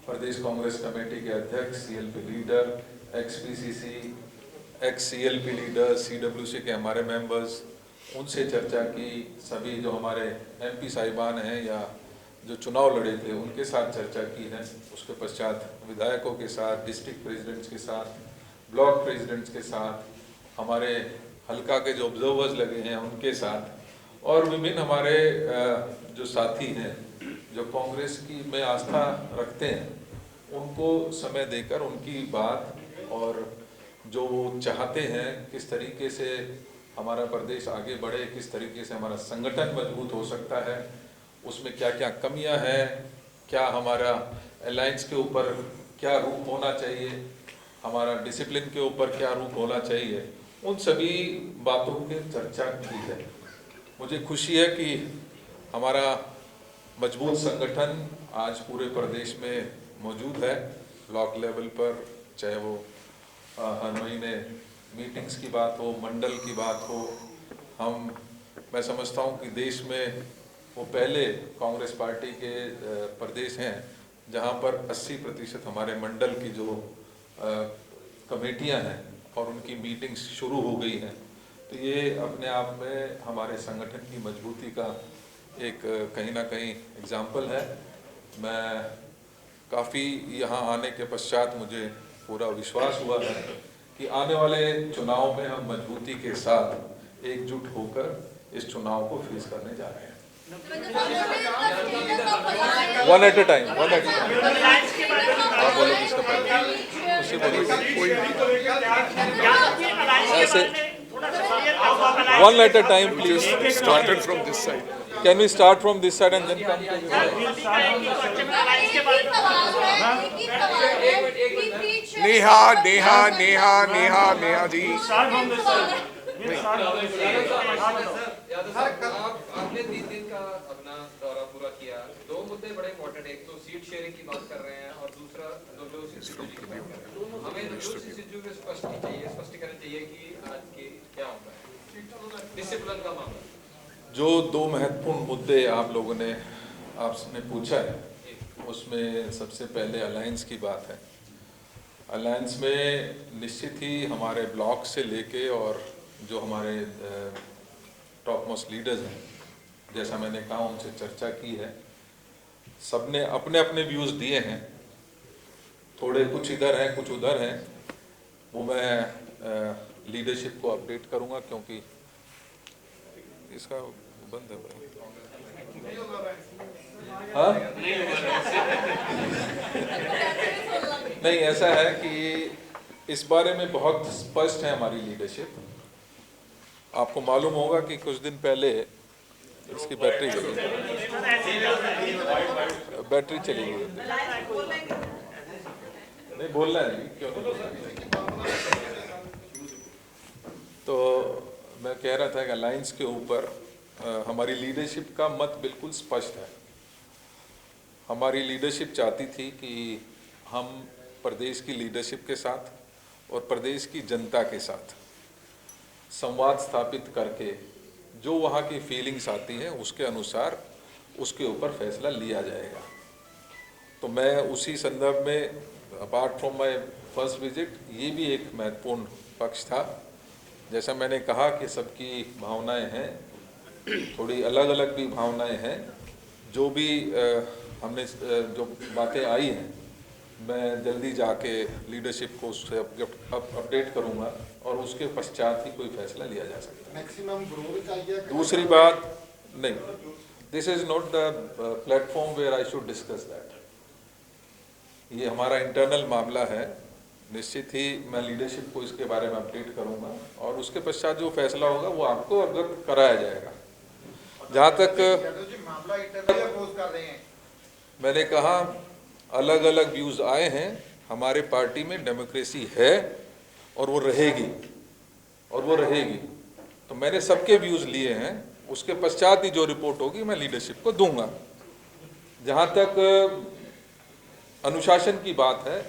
प्रदेश कांग्रेस कमेटी के अध्यक्ष, CLP leader, XPCC, ex-CLP leader, CWC के हमारे मेंबर्स, उनसे चर्चा की, सभी जो हमारे MP साहिबान हैं या जो चुनाव लड़े थे उनके साथ चर्चा की है। उसके पश्चात विधायकों के साथ, डिस्ट्रिक्ट प्रेसिडेंट्स के साथ, ब्लॉक प्रेसिडेंट्स के साथ, हमारे हल्का के जो ऑब्जर्वर्स लगे हैं उनके साथ, और विभिन्न हमारे जो साथी हैं जो कांग्रेस की में आस्था रखते हैं, उनको समय देकर उनकी बात और जो वो चाहते हैं किस तरीके से हमारा प्रदेश आगे बढ़े, किस तरीके से हमारा संगठन मजबूत हो सकता है, उसमें क्या क्या कमियां हैं, क्या हमारा अलायंस के ऊपर क्या रूप होना चाहिए, हमारा डिसिप्लिन के ऊपर क्या रूप होना चाहिए, उन सभी बातों की चर्चा की है। मुझे खुशी है कि हमारा मजबूत संगठन आज पूरे प्रदेश में मौजूद है। ब्लॉक लेवल पर चाहे वो हर महीने मीटिंग्स की बात हो, मंडल की बात हो, मैं समझता हूँ कि देश में वो पहले कांग्रेस पार्टी के प्रदेश हैं जहाँ पर 80% हमारे मंडल की जो कमेटियाँ हैं और उनकी मीटिंग्स शुरू हो गई हैं। तो ये अपने आप में हमारे संगठन की मजबूती का एक कहीं ना कहीं एग्जाम्पल है। मैं काफ़ी यहाँ आने के पश्चात मुझे पूरा विश्वास हुआ है कि आने वाले चुनाव में हम मजबूती के साथ एकजुट होकर इस चुनाव को फेस करने जा रहे हैं। One at a time. आप बोलो किसका पहले, उसे बोलो ऐसे, one at a time please. Started from this side. Can we start from this side and then come to this side? Neha ji. आपने 3 दिन का अपना दौरा पूरा किया, 2 मुद्दे बड़े इंपॉर्टेंट, एक तो सीट शेयरिंग की बात कर रहे हैं और दूसरा हमें स्पष्टीकरण चाहिए कि आज के क्या होता है डिसिप्लिन का मामला। जो 2 महत्वपूर्ण मुद्दे आप लोगों ने आपने पूछा है, उसमें सबसे पहले अलायंस की बात है। अलायंस में निश्चित ही हमारे ब्लॉक से लेके और जो हमारे टॉप मोस्ट लीडर्स हैं, जैसा मैंने कहा, उनसे चर्चा की है। सबने अपने अपने व्यूज़ दिए हैं, थोड़े कुछ इधर हैं कुछ उधर हैं, वो मैं लीडरशिप को अपडेट करूंगा क्योंकि इसका बंद है भाई। हाँ? नहीं, ऐसा है कि इस बारे में बहुत स्पष्ट है हमारी लीडरशिप। आपको मालूम होगा कि कुछ दिन पहले इसकी बैटरी चली गई। नहीं बोलना है जी, क्यों नहीं बोलना? तो मैं कह रहा था कि अलायंस के ऊपर हमारी लीडरशिप का मत बिल्कुल स्पष्ट है। हमारी लीडरशिप चाहती थी कि हम प्रदेश की लीडरशिप के साथ और प्रदेश की जनता के साथ संवाद स्थापित करके जो वहाँ की फीलिंग्स आती हैं उसके अनुसार उसके ऊपर फैसला लिया जाएगा। तो मैं उसी संदर्भ में apart from my first visit ये भी एक महत्वपूर्ण पक्ष था। जैसा मैंने कहा कि सबकी भावनाएं हैं, थोड़ी अलग अलग भी भावनाएं हैं। जो भी हमने जो बातें आई हैं मैं जल्दी जाके लीडरशिप को उससे अपडेट करूंगा और उसके पश्चात ही कोई फैसला लिया जा सकता है। मैक्सिमम ग्रोथ चाहिए। दूसरी बात नहीं, this is not the platform where I should discuss that. ये हमारा इंटरनल मामला है। निश्चित ही मैं लीडरशिप को इसके बारे में अपडेट करूंगा और उसके पश्चात जो फैसला होगा वो आपको अवगत कराया जाएगा। जहाँ तक मामला इंटरव्यू अपोज कर रहे हैं, मैंने कहा अलग अलग व्यूज आए हैं। हमारे पार्टी में डेमोक्रेसी है और वो रहेगी तो मैंने सबके व्यूज लिए हैं। उसके पश्चात ही जो रिपोर्ट होगी मैं लीडरशिप को दूंगा। जहाँ तक अनुशासन की बात है,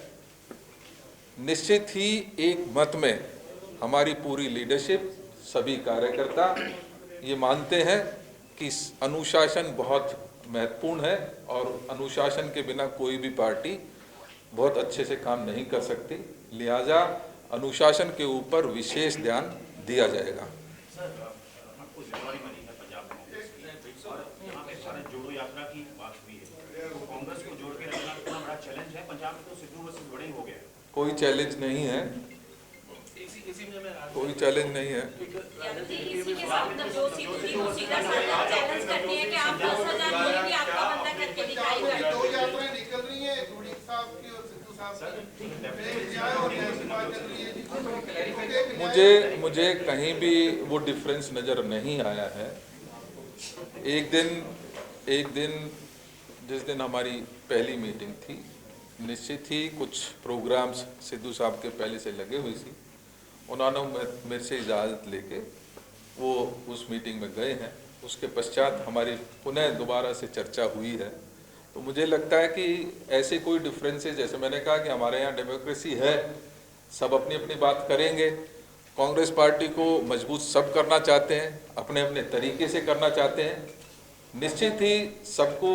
निश्चित ही एक मत में हमारी पूरी लीडरशिप, सभी कार्यकर्ता ये मानते हैं कि अनुशासन बहुत महत्वपूर्ण है और अनुशासन के बिना कोई भी पार्टी बहुत अच्छे से काम नहीं कर सकती। लिहाजा अनुशासन के ऊपर विशेष ध्यान दिया जाएगा। आपको जिम्मेदारी मिली है पंजाब कांग्रेस की और यहाँ पे भारत जोड़ो यात्रा की बात हुई है, तो कांग्रेस को जोड़ के रखना इतना बड़ा चैलेंज है। पंजाब में तो सिद्धू वर्सेस बड़े हो गया। कोई चैलेंज नहीं है, कोई चैलेंज नहीं है। इसी के साथ जो सीधू की उसी का चैलेंज करनी है कि आप 10,000 वोट भी आपका बंदा करके दिखाएगा। दो यात्राएं निकल रही हैं, धूड़ी साहब की और सिद्धू साहब की। मुझे कहीं भी वो डिफरेंस नज़र नहीं आया है। एक दिन जिस दिन हमारी पहली मीटिंग थी, निश्चित ही कुछ प्रोग्राम्स सिद्धू साहब के पहले से लगे हुए थी। उन्होंने मेरे से इजाज़त लेके वो उस मीटिंग में गए हैं। उसके पश्चात हमारी पुनः दोबारा से चर्चा हुई है। तो मुझे लगता है कि ऐसे कोई डिफरेंसेस, जैसे मैंने कहा कि हमारे यहाँ डेमोक्रेसी है, सब अपनी अपनी बात करेंगे। कांग्रेस पार्टी को मजबूत सब करना चाहते हैं, अपने अपने तरीके से करना चाहते हैं। निश्चित ही सबको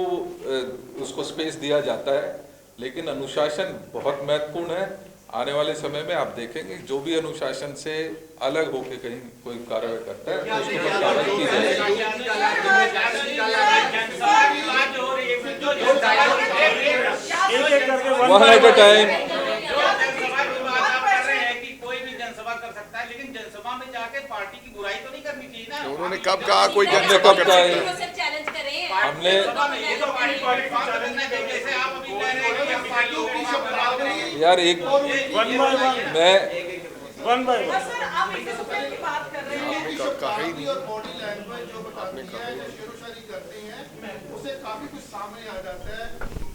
उसको स्पेस दिया जाता है, लेकिन अनुशासन बहुत महत्वपूर्ण है। आने वाले समय में आप देखेंगे जो भी अनुशासन से अलग होकर कहीं कोई कार्रवाई करता है तो उसके ऊपर कार्रवाई की जाएगी। One at a time. कोई भी जनसभा कर सकता है, लेकिन जनसभा में जाके पार्टी की बुराई तो नहीं करनी चाहिए ना। उन्होंने कब कहा कोई हमने कब कहा है? हमने यार एक आपने शेरोशायरी करते हैं, उससे काफी कुछ सामने आ जाता है।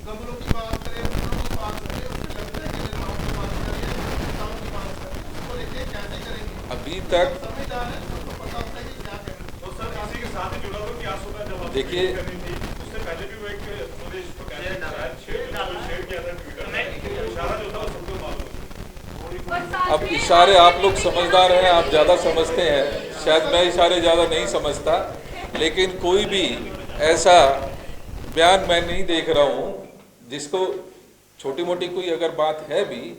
गमलों की बात करें, फूलों की बात करें, उससे लगता है कि नेताओं की बात करें, नेताओं की बात करें, उसको लेके कैसे करेंगे? अभी तक समझदार है, उसको पता होता है कि क्या करें। तो सर इसी के साथ ही जुड़ा हुआ कि आज सुबह जब देखिए, उससे पहले भी वो एक स्वदेश को शेयर किया था ट्विटर में, इशारा जो था वो सबको मालूम है। अब इशारे आप लोग समझदार हैं, आप ज़्यादा समझते हैं, शायद मैं इशारे ज़्यादा नहीं समझता, लेकिन कोई भी ऐसा बयान मैं नहीं देख रहा हूँ जिसको छोटी मोटी कोई अगर बात है भी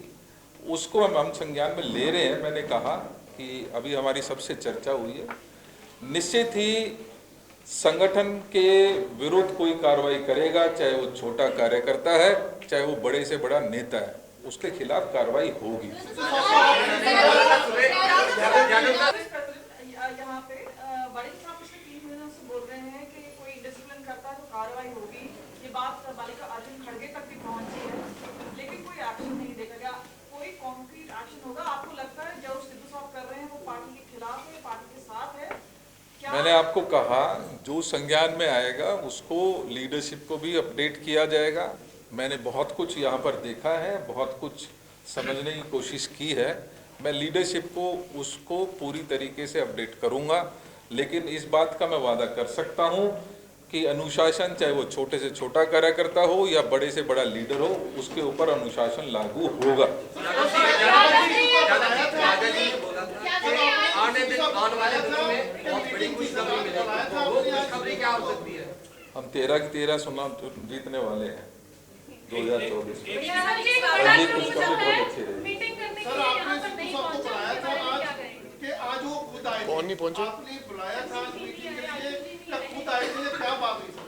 उसको हम संज्ञान में ले रहे हैं। मैंने कहा कि अभी हमारी सबसे चर्चा हुई है, निश्चित ही संगठन के विरुद्ध कोई कार्रवाई करेगा, चाहे वो छोटा कार्यकर्ता है, चाहे वो बड़े से बड़ा नेता है, उसके खिलाफ कार्रवाई होगी। यहाँ पे बड़े साहब पिछले 3 महीनों से बोल रहे हैं कि कोई डिसिप्लिन करता है तो कार्रवाई होगी। ये बात बालिका अर्जुन खड़गे तक भी पहुंची है, लेकिन कोई एक्शन नहीं देखा गया। कोई कॉन्क्रीट एक्शन होगा? आपको लगता है जो सिद्धू साहब कर रहे हैं वो पार्टी के खिलाफ है, पार्टी के साथ है? क्या मैंने आपको कहा जो संज्ञान में आएगा उसको लीडरशिप को भी अपडेट किया जाएगा। मैंने बहुत कुछ यहाँ पर देखा है, बहुत कुछ समझने की कोशिश की है। मैं लीडरशिप को उसको पूरी तरीके से अपडेट करूँगा, लेकिन इस बात का मैं वादा कर सकता हूँ कि अनुशासन, चाहे वो छोटे से छोटा कार्यकर्ता हो या बड़े से बड़ा लीडर हो, उसके ऊपर अनुशासन लागू होगा। हम 13 की 13 चुनाव जीतने वाले हैं 2024 में। ये खुशखबरी बहुत अच्छी रही। सर आपने सिद्धू साहब को बुलाया था आज कि आज वो खुद आए थे। कौन नहीं पहुंचे? आपने बुलाया था आज मीटिंग के लिए, तब खुद आए थे, क्या बात हुई सर?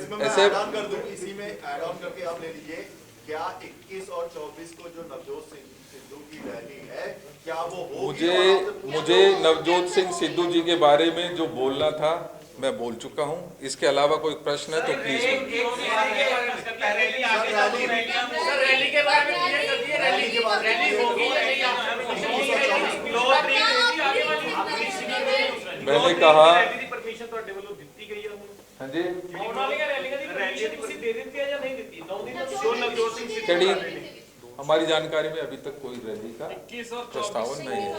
इसमें मैं ऐसे ऐड ऑन कर दूं, इसी में ऐड ऑन करके आप ले लीजिए। क्या 21 और 24 को जो नवजोत सिंह सिद्धू की रैली है, क्या वो होगी? मुझे नवजोत सिंह सिद्धू जी के बारे में जो बोलना था मैं बोल चुका हूं। इसके अलावा कोई प्रश्न है तो प्लीज। मैंने कहा हाँ जी, हमारी जानकारी में अभी तक कोई रैली का प्रस्तावन नहीं है।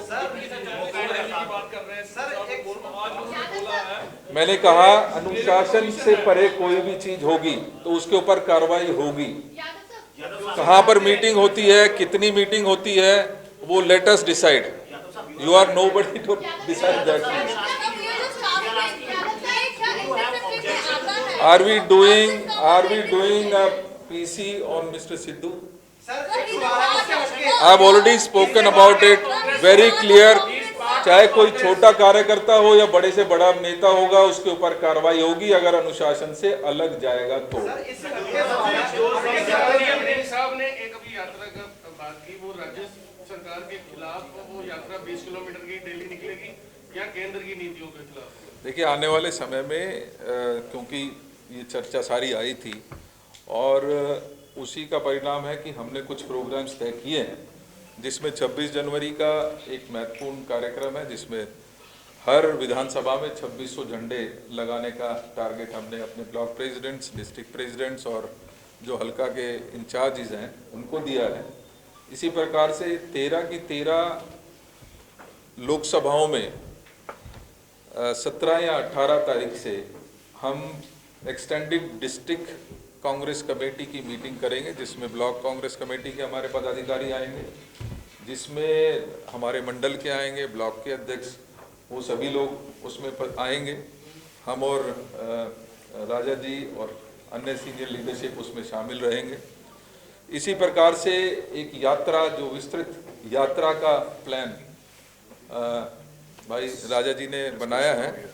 मैंने कहा अनुशासन से परे कोई भी चीज होगी तो उसके ऊपर कार्रवाई होगी। कहाँ पर मीटिंग होती है, कितनी मीटिंग होती है, वो let us decide. You are nobody to decide that. Are we doing a PC on Mr. Sidhu? I have already spoken about it very clear. चाहे कोई छोटा कार्यकर्ता हो या बड़े से बड़ा नेता होगा, उसके ऊपर कार्रवाई होगी अगर अनुशासन से अलग जाएगा तो। साहब ने एक अभी यात्रा का बात की, वो राज्य सरकार के खिलाफ वो यात्रा 20 किलोमीटर की डेली निकलेगी या केंद्र की नीतियों के खिलाफ? देखिए आने वाले समय में क्योंकि ये चर्चा सारी आई थी और उसी का परिणाम है कि हमने कुछ प्रोग्राम्स तय किए हैं, जिसमें 26 जनवरी का एक महत्वपूर्ण कार्यक्रम है, जिसमें हर विधानसभा में 2600 झंडे लगाने का टारगेट हमने अपने ब्लॉक प्रेसिडेंट्स, डिस्ट्रिक्ट प्रेसिडेंट्स और जो हल्का के इंचार्जेस हैं उनको दिया है। इसी प्रकार से 13 की 13 लोकसभाओं में 17 या 18 तारीख से हम एक्सटेंडेड डिस्ट्रिक्ट कांग्रेस कमेटी की मीटिंग करेंगे, जिसमें ब्लॉक कांग्रेस कमेटी के हमारे पदाधिकारी आएंगे, जिसमें हमारे मंडल के आएंगे, ब्लॉक के अध्यक्ष, वो सभी लोग उसमें आएंगे। हम और राजा जी और अन्य सीनियर लीडरशिप उसमें शामिल रहेंगे। इसी प्रकार से एक यात्रा, जो विस्तृत यात्रा का प्लान भाई राजा जी ने बनाया है,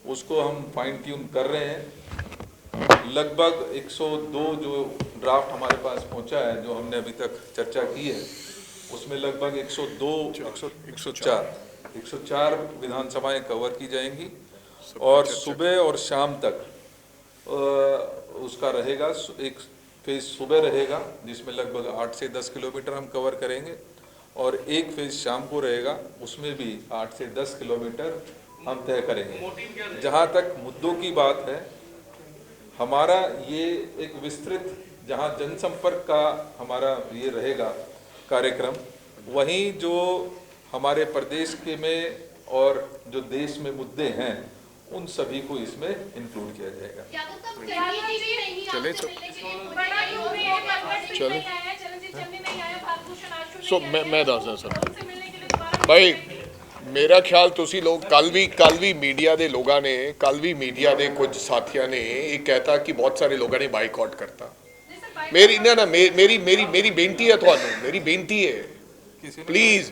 उसको हम फाइन ट्यून कर रहे हैं। लगभग 102 जो ड्राफ्ट हमारे पास पहुंचा है, जो हमने अभी तक चर्चा की है, उसमें लगभग 104 विधानसभाएं कवर की जाएंगी और सुबह और शाम तक उसका रहेगा। एक फेज सुबह रहेगा जिसमें लगभग 8 से 10 किलोमीटर हम कवर करेंगे और एक फेज शाम को रहेगा, उसमें भी 8 से 10 किलोमीटर हम तय करेंगे। जहां तक मुद्दों की बात है, हमारा ये एक विस्तृत, जहां जनसंपर्क का हमारा ये रहेगा कार्यक्रम, वहीं जो हमारे प्रदेश के में और जो देश में मुद्दे हैं उन सभी को इसमें इंक्लूड किया जाएगा। सो मैं ਦੱਸਦਾ ਸਰ ਭਾਈ, ਮੇਰਾ ਖਿਆਲ ਤੁਸੀਂ ਲੋग कल भी मीडिया ਦੇ ਲੋਕਾਂ ਨੇ, कल भी मीडिया ਦੇ कुछ साथियों ने ये कहता कि बहुत सारे लोगों ने बाइकआउट करता। मेरी बेनती है ਤੁਹਾਨੂੰ, मेरी बेनती है प्लीज़,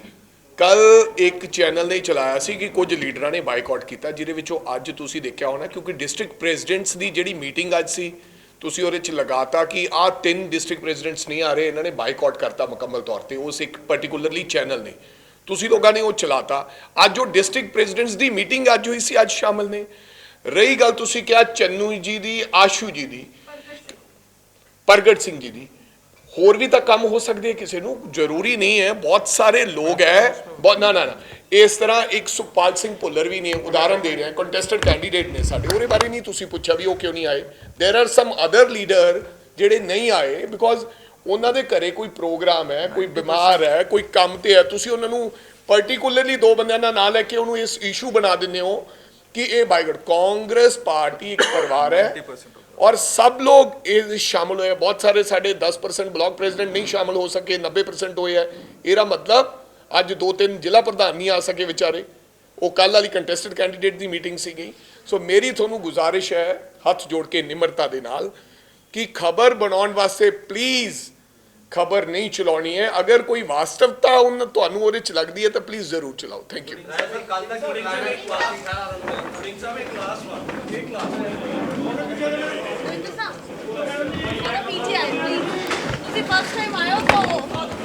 कल एक चैनल ने चलाया सी कि कुछ लीडरां ने बाइकआउट किया, जिहदे विचों अज तुसीं देखिया होना, क्योंकि डिस्ट्रिक्ट प्रेजिडेंट्स की जिहड़ी मीटिंग अज सी, तुसीं ਉਹਦੇ 'ਚ लगाता कि 3 डिस्ट्रिक्ट प्रेजिडेंट्स नहीं आ रहे, इन्होंने बाइकआउट करता मुकम्मल तौर पर। उस एक पर्टिकुलरली चैनल ने तुसीं लोगों ने वो चलाता। अज जो डिस्ट्रिक्ट प्रेजिडेंट्स की मीटिंग अज हुई सी, अज शामिल ने। रही गल तुसीं क्या चन्नू जी की, आशू जी की, प्रगट सिंह जी की, ਹੋਰ ਵੀ ਤਾਂ ਕੰਮ ਹੋ ਸਕਦੇ ਕਿਸੇ ਨੂੰ, ਜ਼ਰੂਰੀ ਨਹੀਂ ਹੈ ਬਹੁਤ ਸਾਰੇ ਲੋਕ ਹੈ ਬਹੁਤ ਨਾ ਇਸ ਤਰ੍ਹਾਂ ਇੱਕ ਸੁਖਪਾਲ ਸਿੰਘ ਭੁੱਲਰ ਵੀ ਨੇ, ਉਦਾਹਰਨ ਦੇ ਰਿਹਾ, ਕੰਟੈਸਟਡ ਕੈਂਡੀਡੇਟ ਨੇ ਸਾਡੇ, ਉਹਦੇ ਬਾਰੇ ਨਹੀਂ ਤੁਸੀਂ ਪੁੱਛਿਆ ਵੀ ਉਹ ਕਿਉਂ ਨਹੀਂ ਆਏ। ਦੇਰ ਆਰ ਸਮ ਅਦਰ ਲੀਡਰ ਜਿਹੜੇ ਨਹੀਂ ਆਏ ਬਿਕੋਜ਼ ਉਹਨਾਂ ਦੇ ਘਰੇ ਕੋਈ ਪ੍ਰੋਗਰਾਮ ਹੈ, ਕੋਈ ਬਿਮਾਰ ਹੈ, ਕੋਈ ਕੰਮ ਤੇ ਹੈ, ਤੁਸੀਂ ਉਹਨਾਂ ਨੂੰ ਪਾਰਟੀਕੂਲਰਲੀ 2 ਬੰਦਿਆਂ ਦਾ ਨਾਂ ਲੈ ਕੇ ਉਹਨੂੰ ਇਸ ਇਸ਼ੂ ਬਣਾ ਦਿੰਦੇ ਹੋ कि ये बाईगढ़ कांग्रेस पार्टी एक परिवार है और सब लोग ये शामिल हुए। बहुत सारे साढ़े 10% ब्लॉक प्रेसिडेंट नहीं शामिल हो सके, 90% हुए है। ਇਹਦਾ ਮਤਲਬ ਅੱਜ 2-3 ਜ਼ਿਲ੍ਹਾ ਪ੍ਰਧਾਨ ਨਹੀਂ ਆ ਸਕੇ ਵਿਚਾਰੇ, ਉਹ ਕੱਲ ਵਾਲੀ ਕੰਟੈਸਟਡ ਕੈਂਡੀਡੇਟ ਦੀ ਮੀਟਿੰਗ ਸੀਗੀ। ਸੋ ਮੇਰੀ ਤੁਹਾਨੂੰ ਗੁਜ਼ਾਰਿਸ਼ ਹੈ ਹੱਥ ਜੋੜ ਕੇ ਨਿਮਰਤਾ ਦੇ ਨਾਲ ਕਿ ਖਬਰ ਬਣਾਉਣ ਵਾਸਤੇ ਪਲੀਜ਼ खबर नहीं चलानी है। अगर कोई वास्तवता उन ਤੁਹਾਨੂੰ ਉਹਦੇ ਚ ਲੱਗਦੀ ਹੈ ਤਾਂ ਪਲੀਜ਼ ਜ਼ਰੂਰ ਚਲਾਓ। Thank you. पीछे आए प्लीज, फर्स्ट टाइम आयो तो